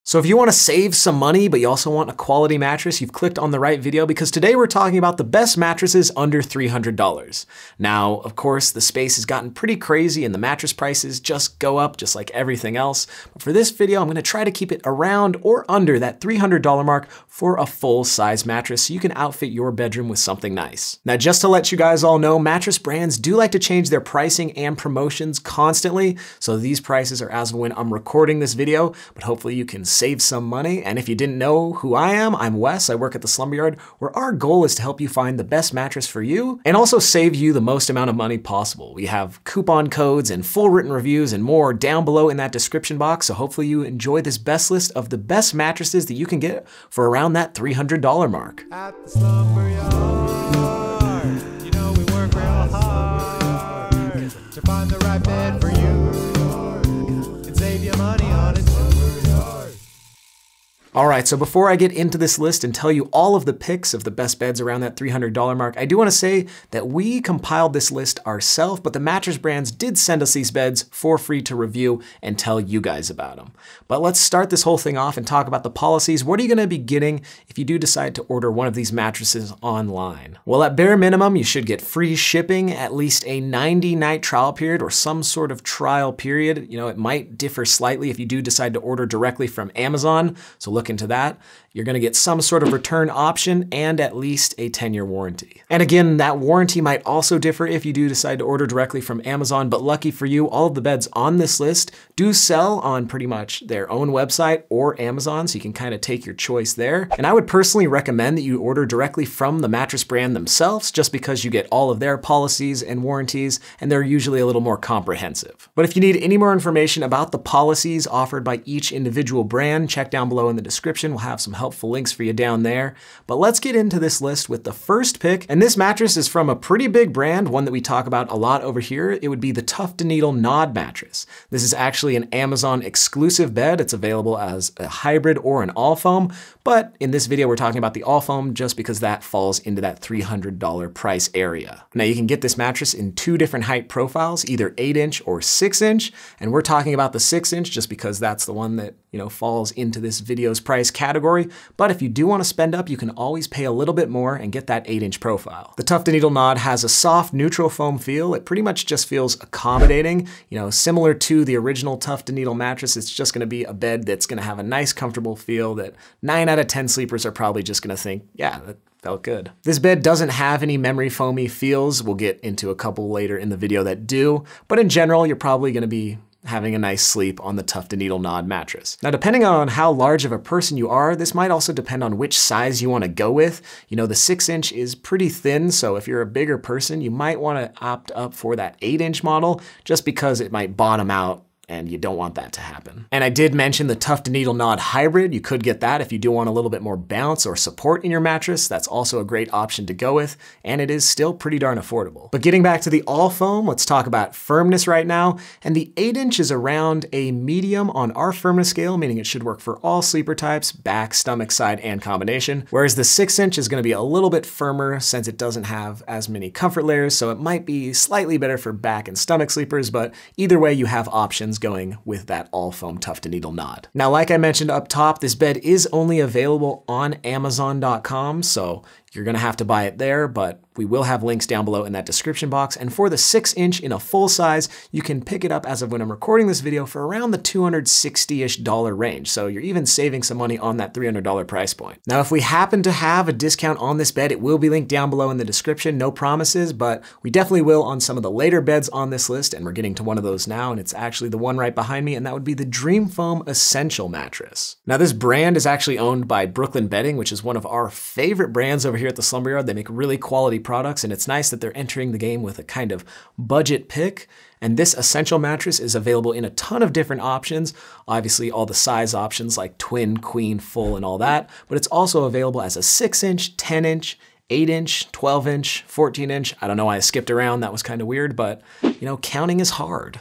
So if you want to save some money, but you also want a quality mattress, you've clicked on the right video, because today we're talking about the best mattresses under $300. Now, of course, the space has gotten pretty crazy and the mattress prices just go up just like everything else. But for this video, I'm going to try to keep it around or under that $300 mark for a full-size mattress so you can outfit your bedroom with something nice. Now, just to let you guys all know, mattress brands do like to change their pricing and promotions constantly. So these prices are as of when I'm recording this video, but hopefully you can save some money. And if you didn't know who I am, I'm Wes. I work at the Slumber Yard, where our goal is to help you find the best mattress for you and also save you the most amount of money possible. We have coupon codes and full written reviews and more down below in that description box. So hopefully you enjoy this best list of the best mattresses that you can get for around that $300 mark. At the Slumber Yard, you know we work real hard to find the right bed for you and save you money on it. All right, so before I get into this list and tell you all of the picks of the best beds around that $300 mark, I do want to say that we compiled this list ourselves, but the mattress brands did send us these beds for free to review and tell you guys about them. But let's start this whole thing off and talk about the policies. What are you going to be getting if you do decide to order one of these mattresses online? Well, at bare minimum, you should get free shipping, at least a 90-night trial period or some sort of trial period. You know, it might differ slightly if you do decide to order directly from Amazon, so look into that. You're going to get some sort of return option and at least a 10-year warranty. And again, that warranty might also differ if you do decide to order directly from Amazon, but lucky for you, all of the beds on this list do sell on pretty much their own website or Amazon, so you can kind of take your choice there. And I would personally recommend that you order directly from the mattress brand themselves, just because you get all of their policies and warranties, and they're usually a little more comprehensive. But if you need any more information about the policies offered by each individual brand, check down below in the description. We'll have some helpful links for you down there. But let's get into this list with the first pick. And this mattress is from a pretty big brand, one that we talk about a lot over here. It would be the Tuft Needle Nod mattress. This is actually an Amazon exclusive bed. It's available as a hybrid or an all foam. But in this video, we're talking about the all foam just because that falls into that $300 price area. Now you can get this mattress in two different height profiles, either 8-inch or 6-inch. And we're talking about the 6-inch just because that's the one that, you know, falls into this video's price category. But if you do want to spend up, you can always pay a little bit more and get that 8-inch profile. The Tuft Needle Nod has a soft neutral foam feel. It pretty much just feels accommodating, you know, similar to the original Tuft Needle mattress. It's just going to be a bed that's going to have a nice comfortable feel that 9 out of 10 sleepers are probably just going to think, yeah, that felt good. This bed doesn't have any memory foamy feels. We'll get into a couple later in the video that do, but in general, you're probably going to be having a nice sleep on the Tuft Needle Nod mattress. Now, depending on how large of a person you are, this might also depend on which size you want to go with. You know, the 6-inch is pretty thin, so if you're a bigger person, you might want to opt up for that 8-inch model just because it might bottom out, and you don't want that to happen. And I did mention the Tuft Needle Nod Hybrid. You could get that if you do want a little bit more bounce or support in your mattress. That's also a great option to go with, and it is still pretty darn affordable. But getting back to the all foam, let's talk about firmness right now. And the 8-inch is around a medium on our firmness scale, meaning it should work for all sleeper types, back, stomach, side, and combination. Whereas the 6-inch is gonna be a little bit firmer since it doesn't have as many comfort layers, so it might be slightly better for back and stomach sleepers, but either way, you have options going with that all foam Tuft Needle Nod. Now, like I mentioned up top, this bed is only available on Amazon.com, so you're gonna have to buy it there, but we will have links down below in that description box. And for the 6-inch in a full size, you can pick it up as of when I'm recording this video for around the $260-ish range. So you're even saving some money on that $300 price point. Now, if we happen to have a discount on this bed, it will be linked down below in the description. No promises, but we definitely will on some of the later beds on this list. And we're getting to one of those now, and it's actually the one right behind me, and that would be the Dreamfoam Essential mattress. Now, this brand is actually owned by Brooklyn Bedding, which is one of our favorite brands over here at the Slumber Yard. They make really quality products, and it's nice that they're entering the game with a kind of budget pick. And this Essential mattress is available in a ton of different options. Obviously, all the size options like twin, queen, full, and all that, but it's also available as a 6-inch, 10-inch, 8-inch, 12-inch, 14-inch. I don't know why I skipped around. That was kind of weird, but you know, counting is hard.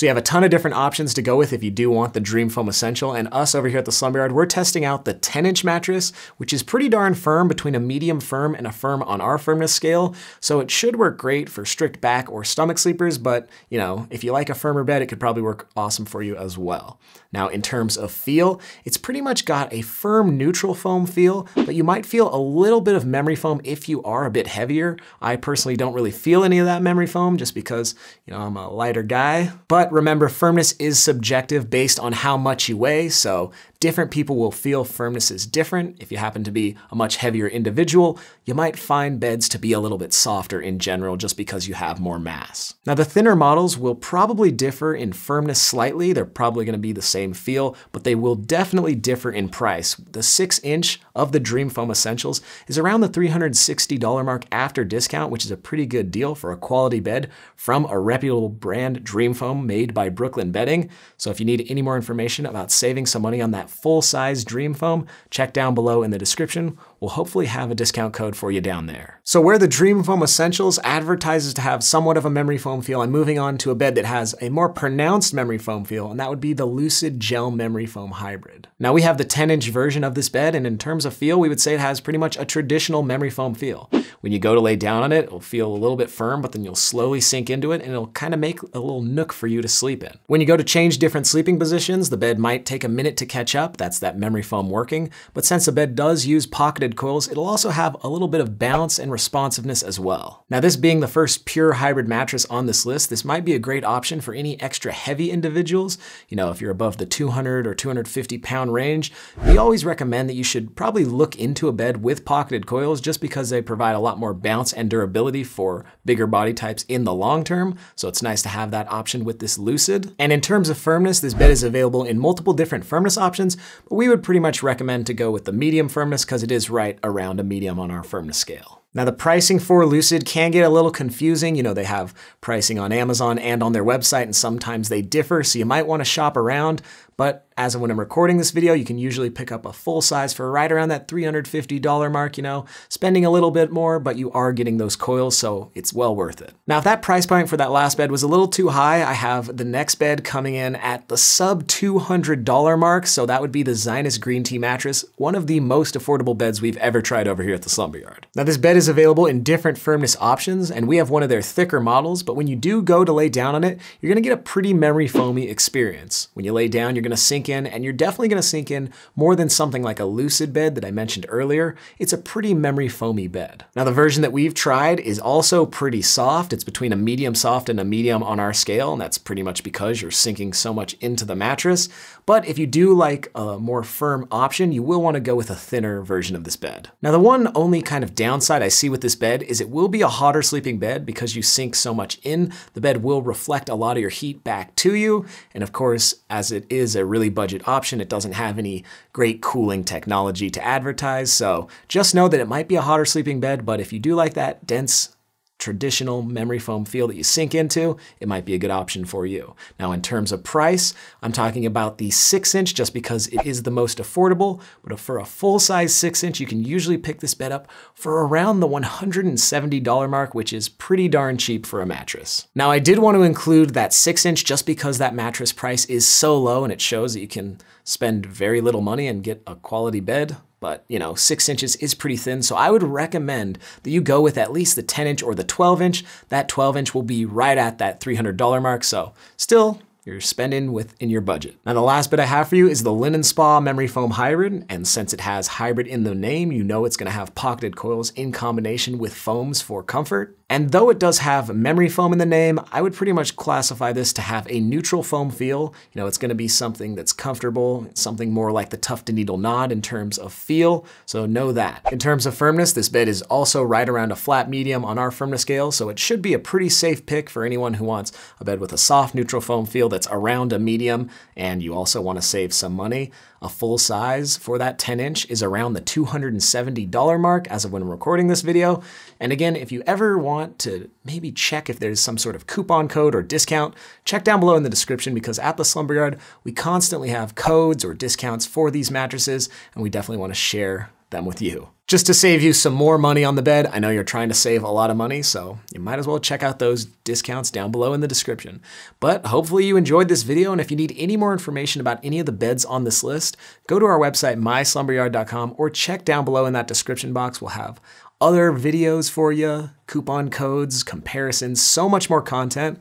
So you have a ton of different options to go with if you do want the Dreamfoam Essential, and us over here at the Slumber Yard, we're testing out the 10-inch mattress, which is pretty darn firm, between a medium firm and a firm on our firmness scale. So it should work great for strict back or stomach sleepers, but you know, if you like a firmer bed, it could probably work awesome for you as well. Now, in terms of feel, it's pretty much got a firm neutral foam feel, but you might feel a little bit of memory foam if you are a bit heavier. I personally don't really feel any of that memory foam just because, you know, I'm a lighter guy. But remember, firmness is subjective based on how much you weigh, so different people will feel firmness is different. If you happen to be a much heavier individual, you might find beds to be a little bit softer in general just because you have more mass. Now, the thinner models will probably differ in firmness slightly. They're probably going to be the same feel, but they will definitely differ in price. The 6-inch of the Dreamfoam Essentials is around the $360 mark after discount, which is a pretty good deal for a quality bed from a reputable brand, Dreamfoam, made by Brooklyn Bedding. So if you need any more information about saving some money on that full-size Dreamfoam, check down below in the description. We'll hopefully have a discount code for you down there. So where the Dreamfoam Essentials advertises to have somewhat of a memory foam feel, I'm moving on to a bed that has a more pronounced memory foam feel, and that would be the Lucid Gel Memory Foam Hybrid. Now, we have the 10-inch version of this bed, and in terms of feel, we would say it has pretty much a traditional memory foam feel. When you go to lay down on it, it'll feel a little bit firm, but then you'll slowly sink into it, and it'll kind of make a little nook for you to sleep in. When you go to change different sleeping positions, the bed might take a minute to catch up. That's that memory foam working. But since the bed does use pocketed coils, it'll also have a little bit of bounce and responsiveness as well. Now, this being the first pure hybrid mattress on this list, this might be a great option for any extra heavy individuals. You know, if you're above the 200 or 250 pound range, we always recommend that you should probably look into a bed with pocketed coils just because they provide a lot more bounce and durability for bigger body types in the long term. So it's nice to have that option with this Lucid. And in terms of firmness, this bed is available in multiple different firmness options, but we would pretty much recommend to go with the medium firmness because it is right around a medium on our firmness scale. Now, the pricing for Lucid can get a little confusing. You know, they have pricing on Amazon and on their website, and sometimes they differ, so you might want to shop around. But as of when I'm recording this video, you can usually pick up a full size for right around that $350 mark, you know, spending a little bit more, but you are getting those coils, so it's well worth it. Now, if that price point for that last bed was a little too high, I have the next bed coming in at the sub $200 mark, so that would be the Zinus Green Tea mattress, one of the most affordable beds we've ever tried over here at the Slumber Yard. Now, this bed is available in different firmness options, and we have one of their thicker models, but when you do go to lay down on it, you're gonna get a pretty memory foamy experience. When you lay down, you're gonna sink in, and you're definitely gonna sink in more than something like a Lucid bed that I mentioned earlier. It's a pretty memory foamy bed. Now, the version that we've tried is also pretty soft. It's between a medium soft and a medium on our scale, and that's pretty much because you're sinking so much into the mattress. But if you do like a more firm option, you will wanna go with a thinner version of this bed. Now, the one only kind of downside I see with this bed is it will be a hotter sleeping bed because you sink so much in. The bed will reflect a lot of your heat back to you. And of course, as it is a really budget option, it doesn't have any great cooling technology to advertise. So just know that it might be a hotter sleeping bed, but if you do like that dense, traditional memory foam feel that you sink into, it might be a good option for you. Now, in terms of price, I'm talking about the 6-inch just because it is the most affordable, but for a full-size 6-inch, you can usually pick this bed up for around the $170 mark, which is pretty darn cheap for a mattress. Now, I did want to include that 6-inch just because that mattress price is so low and it shows that you can spend very little money and get a quality bed. But, you know, 6 inches is pretty thin, so I would recommend that you go with at least the 10-inch or the 12-inch. That 12-inch will be right at that $300 mark, so still, you're spending within your budget. Now, the last bit I have for you is the Linenspa Memory Foam Hybrid, and since it has hybrid in the name, you know it's gonna have pocketed coils in combination with foams for comfort. And though it does have memory foam in the name, I would pretty much classify this to have a neutral foam feel. You know, it's gonna be something that's comfortable, something more like the Tuft Needle Nod in terms of feel, so know that. In terms of firmness, this bed is also right around a flat medium on our firmness scale, so it should be a pretty safe pick for anyone who wants a bed with a soft neutral foam feel that's around a medium, and you also wanna save some money. A full size for that 10-inch is around the $270 mark as of when I'm recording this video. And again, if you ever want to maybe check if there's some sort of coupon code or discount, check down below in the description because at the Slumber Yard, we constantly have codes or discounts for these mattresses, and we definitely want to share them with you. Just to save you some more money on the bed, I know you're trying to save a lot of money, so you might as well check out those discounts down below in the description. But hopefully you enjoyed this video, and if you need any more information about any of the beds on this list, go to our website, myslumberyard.com, or check down below in that description box. We'll have other videos for you, coupon codes, comparisons, so much more content.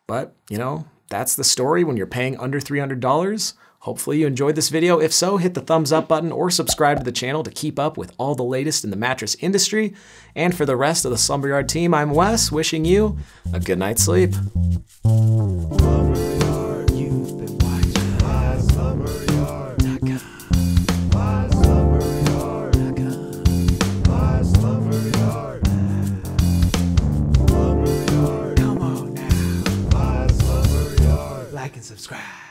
But, you know, that's the story when you're paying under $300. Hopefully you enjoyed this video. If so, hit the thumbs up button or subscribe to the channel to keep up with all the latest in the mattress industry. And for the rest of the Slumber Yard team, I'm Wes, wishing you a good night's sleep. Like and subscribe.